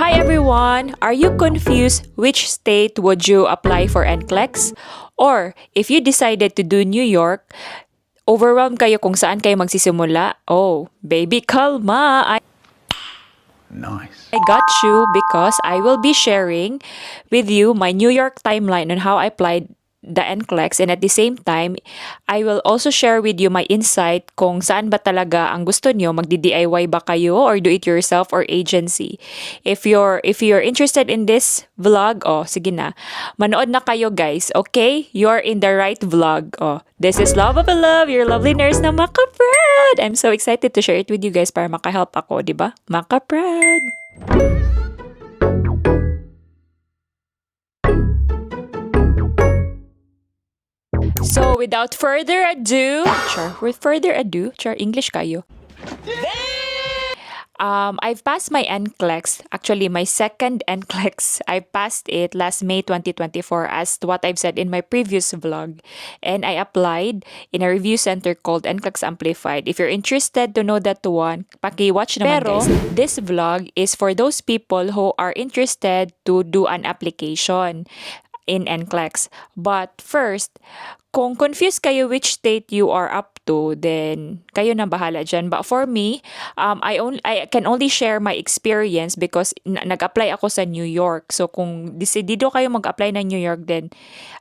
Hi everyone! Are you confused which state would you apply for NCLEX? Or if you decided to do New York, overwhelmed kayo kung saan kayo magsisimula? Oh, baby, kalma! Nice. I got you because I will be sharing with you my New York timeline on how I applied the NCLEX, and at the same time, I will also share with you my insight kung saan ba talaga ang gusto nyo, magdi-DIY ba kayo or do it yourself or agency. If you're interested in this vlog, oh sige na. Manood na kayo guys, okay? You're in the right vlog. Oh, this is Loveavielove, your lovely nurse na maka-proud. I'm so excited to share it with you guys para maka-help ako, 'di ba? Maka-proud. So, without further ado, English kayo. I've passed my NCLEX, actually my second NCLEX. I passed it last May 2024 as what I've said in my previous vlog. And I applied in a review center called NCLEX Amplified. If you're interested to know that one, paki-watch naman guys. This vlog is for those people who are interested to do an application in NCLEX. But first, kung confused kayo which state you are up to, then kayo na bahala dyan. But for me, I can only share my experience because nag-apply ako sa New York. So kung decidido kayo mag-apply na New York, then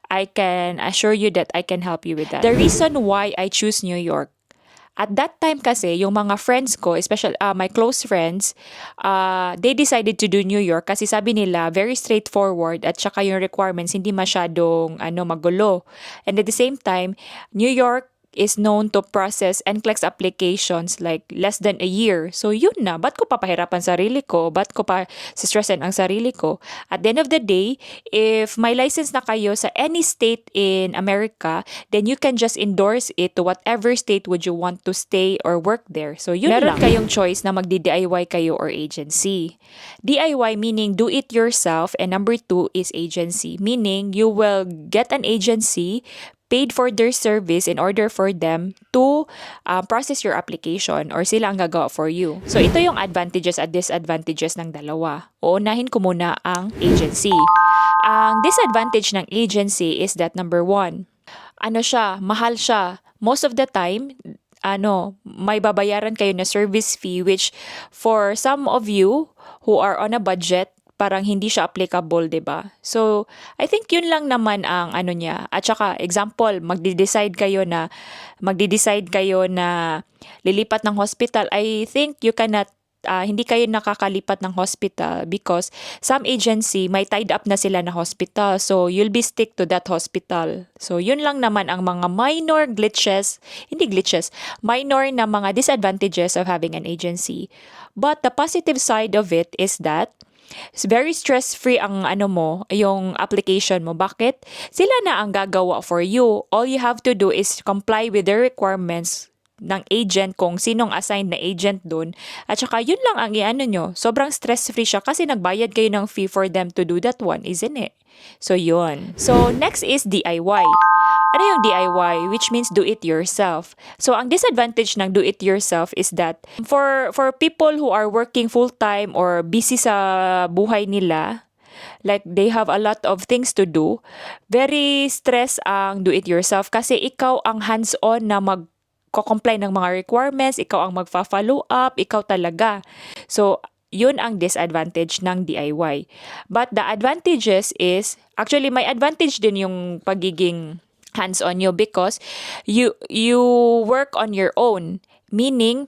I can assure you that I can help you with that. The reason why I choose New York, at that time kasi, yung mga friends ko, especially my close friends, they decided to do New York kasi sabi nila, very straightforward at saka yung requirements hindi masyadong magulo. And at the same time, New York is known to process NCLEX applications like less than a year. So yun na, ba't ko papahirapan sarili ko? Ba't ko pa stressin ang sarili ko? At the end of the day, if may license na kayo sa any state in America, then you can just endorse it to whatever state would you want to stay or work there. So yun lang. Meron kayong choice na magdi-DIY kayo or agency. DIY meaning do it yourself, and number 2 is agency, meaning you will get an agency paid for their service in order for them to process your application or sila ang gagawa for you. So ito yung advantages at disadvantages ng dalawa. Uunahin ko muna ang agency. Ang disadvantage ng agency is that number 1, mahal siya. Most of the time, may babayaran kayo na service fee which for some of you who are on a budget, parang hindi siya applicable, 'di ba? So, I think yun lang naman ang niya. At saka example, magde-decide kayo na lilipat ng hospital. I think you cannot hindi kayo nakakalipat ng hospital because some agency may tied up na sila na hospital. So, you'll be stick to that hospital. So, yun lang naman ang mga minor na mga disadvantages of having an agency. But the positive side of it is that it's very stress-free ang yung application mo. Bakit? Sila na ang gagawa for you. All you have to do is comply with the requirements ng agent kung sinong assigned na agent dun. At saka yun lang ang nyo. Sobrang stress-free siya kasi nagbayad kayo ng fee for them to do that one, isn't it? So yun. So next is DIY. Ano yung DIY? Which means do it yourself. So ang disadvantage ng do it yourself is that for people who are working full-time or busy sa buhay nila, like they have a lot of things to do, very stress ang do it yourself kasi ikaw ang hands-on na mag-comply ng mga requirements, ikaw ang magfa-follow up, ikaw talaga. So yun ang disadvantage ng DIY. But the advantages is, actually may advantage din yung pagiging hands-on nyo because you work on your own. Meaning,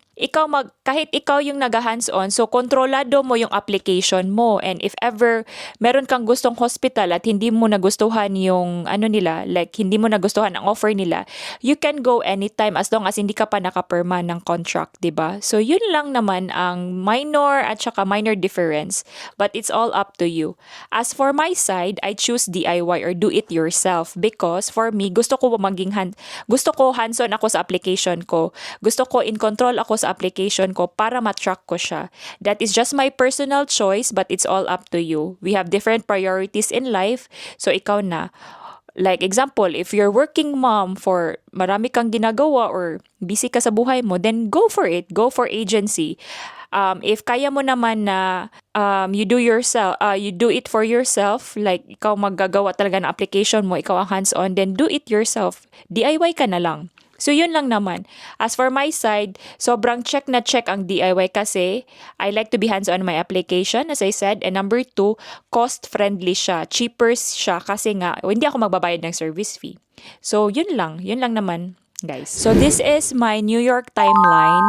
kahit ikaw yung naga-hands-on, so kontrolado mo yung application mo. And if ever meron kang gustong hospital at hindi mo nagustuhan yung nila, like hindi mo nagustuhan ang offer nila, you can go anytime as long as hindi ka pa nakapirma ng contract, 'di ba? So yun lang naman ang minor at saka minor difference, but it's all up to you. As for my side, I choose DIY or do it yourself because for me, gusto ko hands-on ako sa application ko. Gusto ko in control ako sa application ko para ma-track ko siya. That is just my personal choice, but it's all up to you. We have different priorities in life, so ikaw na. Like example, if you're working mom for marami kang ginagawa or busy ka sa buhay mo, then go for it. Go for agency. If kaya mo naman na you do it for yourself, like ikaw maggagawa talaga ng application mo, ikaw ang hands-on, then do it yourself. DIY ka na lang. So, yun lang naman. As for my side, sobrang check na check ang DIY kasi I like to be hands-on my application, as I said. And number two, cost-friendly siya. Cheaper siya kasi nga, hindi ako magbabayad ng service fee. So, yun lang. Yun lang naman, guys. So, this is my New York timeline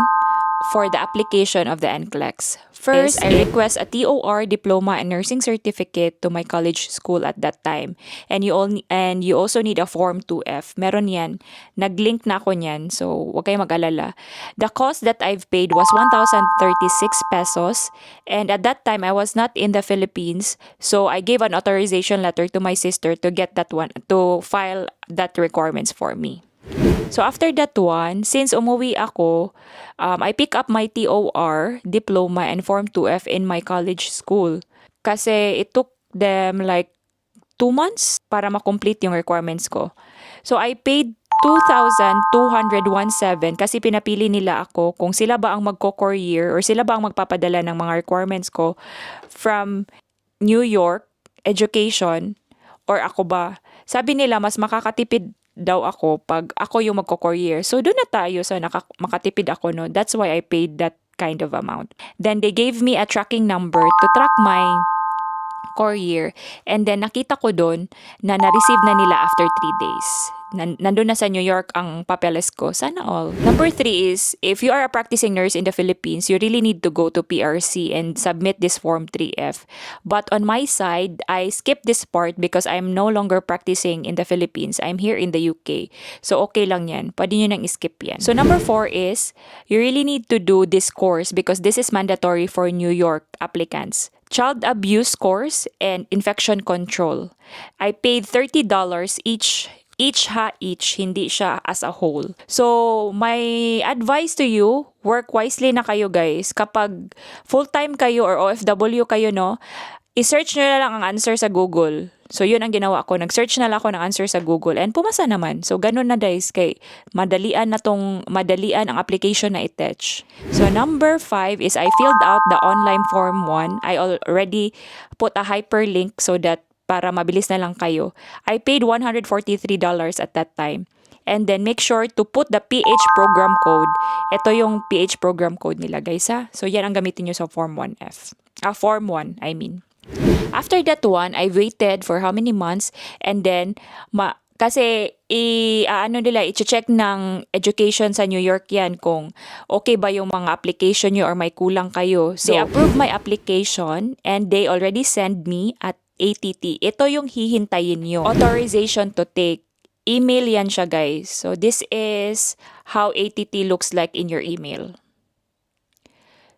for the application of the NCLEX. First, I request a TOR diploma and nursing certificate to my college school at that time. And you also need a Form 2F. Meron yan. Nag-link na ako niyan, so huwag kayong mag-alala. The cost that I've paid was 1,036 pesos. And at that time, I was not in the Philippines, so I gave an authorization letter to my sister to get that one, to file that requirements for me. So after that one, since umuwi ako, I pick up my TOR, diploma, and Form 2F in my college school. Kasi it took them like 2 months para ma-complete yung requirements ko. So I paid 2,217 kasi pinapili nila ako kung sila ba ang magko-courier or sila ba ang magpapadala ng mga requirements ko from New York, education, or ako ba. Sabi nila mas makakatipid daw ako pag ako yung magko-courier. So, doon na tayo sa makatipid ako, no? That's why I paid that kind of amount. Then, they gave me a tracking number to track my courier. And then, nakita ko doon na na-receive na nila after 3 days. Nandun na sa New York ang papeles ko. Sana all. Number 3 is, if you are a practicing nurse in the Philippines, you really need to go to PRC and submit this Form 3F. But on my side, I skipped this part because I'm no longer practicing in the Philippines. I'm here in the UK. So, okay lang yan. Pwede nyo nang skip yan. So, number 4 is, you really need to do this course because this is mandatory for New York applicants. Child abuse course and infection control. I paid $30 each, hindi siya as a whole. So, my advice to you, work wisely na kayo guys. Kapag full-time kayo or OFW kayo, no, i-search nyo na lang ang answer sa Google. So, yun ang ginawa ko. Nag-search na lang ako ng answer sa Google and pumasa naman. So, ganun na guys. Kay madalian ang application na i-touch. So, number 5 is I filled out the online form 1. I already put a hyperlink so that para mabilis na lang kayo. I paid $143 at that time. And then make sure to put the PH program code. Ito yung PH program code nila guys ha. So yan ang gamitin nyo sa Form 1F. Form 1, I mean. After that one, I waited for how many months and then kasi i-check ng education sa New York yan kung okay ba yung mga application nyo or may kulang kayo. So, they approved my application and they already send me at ATT. Ito yung hihintayin nyo. Authorization to take. Email yan siya guys. So this is how ATT looks like in your email.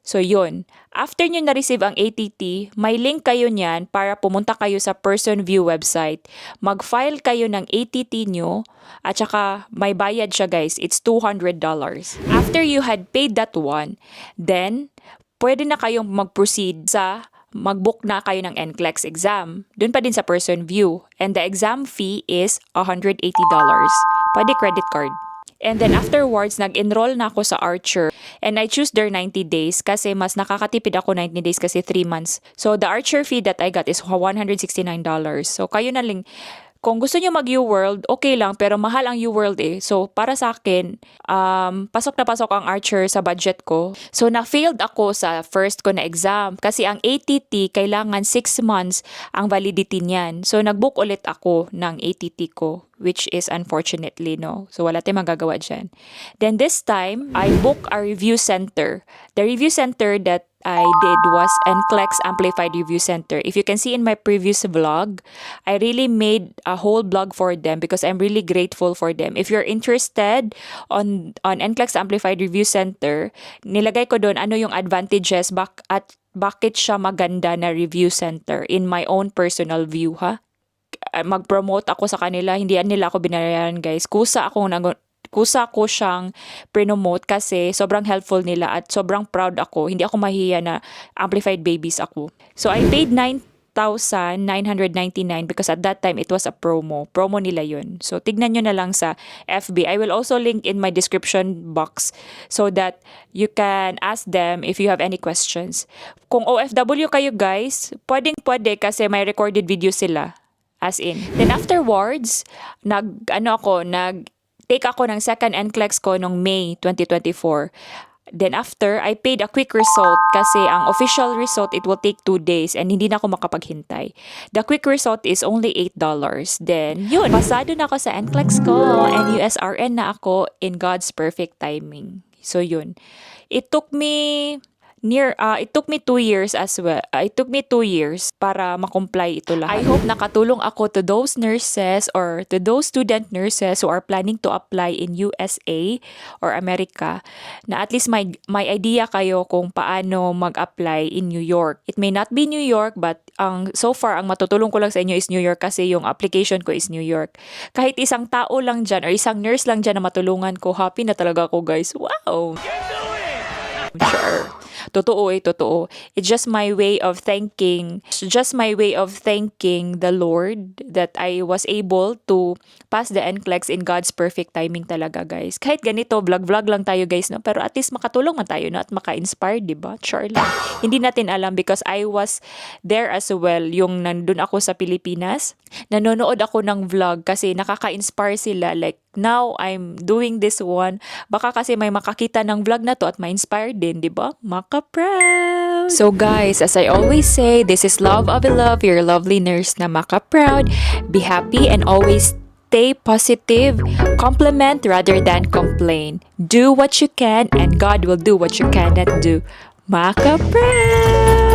So yun. After nyo na-receive ang ATT, may link kayo niyan para pumunta kayo sa Person View website. Mag-file kayo ng ATT nyo at saka may bayad siya guys. It's $200. After you had paid that one, then pwede na kayong mag-proceed sa mag-book na kayo ng NCLEX exam. Doon pa din sa Person View. And the exam fee is $180. Pwede credit card. And then afterwards, nag-enroll na ako sa Archer. And I choose their 90 days kasi mas nakakatipid ako 90 days kasi 3 months. So the Archer fee that I got is $169. So kayo na lang. Kung gusto nyo mag-UWorld, okay lang, pero mahal ang UWorld eh. So, para sa akin, pasok na pasok ang Archer sa budget ko. So, na-failed ako sa first ko na exam. Kasi ang ATT, kailangan 6 months ang validity niyan. So, nag-book ulit ako ng ATT ko, which is unfortunately, no. So, wala tayong magagawa dyan. Then, this time, I booked a review center. The review center that I did was NCLEX Amplified Review Center. If you can see in my previous vlog, I really made a whole blog for them because I'm really grateful for them. If you're interested on NCLEX Amplified Review Center, nilagay ko doon ano yung advantages at bakit siya maganda na review center in my own personal view ha. Mag-promote ako sa kanila, hindi nila ako binayaran guys. Kusa ko siyang promote kasi sobrang helpful nila at sobrang proud ako. Hindi ako mahiya na amplified babies ako. So I paid 2,999 because at that time it was a promo. Promo nila yun. So tignan nyo na lang sa FB. I will also link in my description box so that you can ask them if you have any questions. Kung OFW kayo guys, pwede kasi may recorded video sila. As in. Then afterwards, take ako ng second NCLEX ko noong May 2024. Then after, I paid a quick result kasi ang official result, it will take 2 days and hindi na ako makapaghintay. The quick result is only $8. Then, yun, pasado na ako sa NCLEX ko and USRN na ako in God's perfect timing. So yun. It took me 2 years as well. It took me 2 years para makomply ito lahat. I hope nakatulong ako to those nurses or to those student nurses who are planning to apply in USA or America na at least may idea kayo kung paano mag-apply in New York. It may not be New York but so far ang matutulong ko lang sa inyo is New York kasi yung application ko is New York. Kahit isang tao lang dyan or isang nurse lang dyan na matulungan ko, happy na talaga ako guys. Wow! Sure. Totoo. It's just my way of thanking the Lord that I was able to pass the NCLEX in God's perfect timing talaga, guys. Kahit ganito, vlog lang tayo, guys, no? Pero at least makatulong man tayo, no? At maka-inspire, diba? Sure lang. Hindi natin alam because I was there as well. Yung nandun ako sa Pilipinas, nanonood ako ng vlog kasi nakaka-inspire sila. Like, now I'm doing this one. Baka kasi may makakita ng vlog na to at ma-inspire din, di ba? Maka-proud! So guys, as I always say, this is loveavielove, your lovely nurse na maka-proud. Be happy and always stay positive. Compliment rather than complain. Do what you can and God will do what you cannot do. Maka-proud!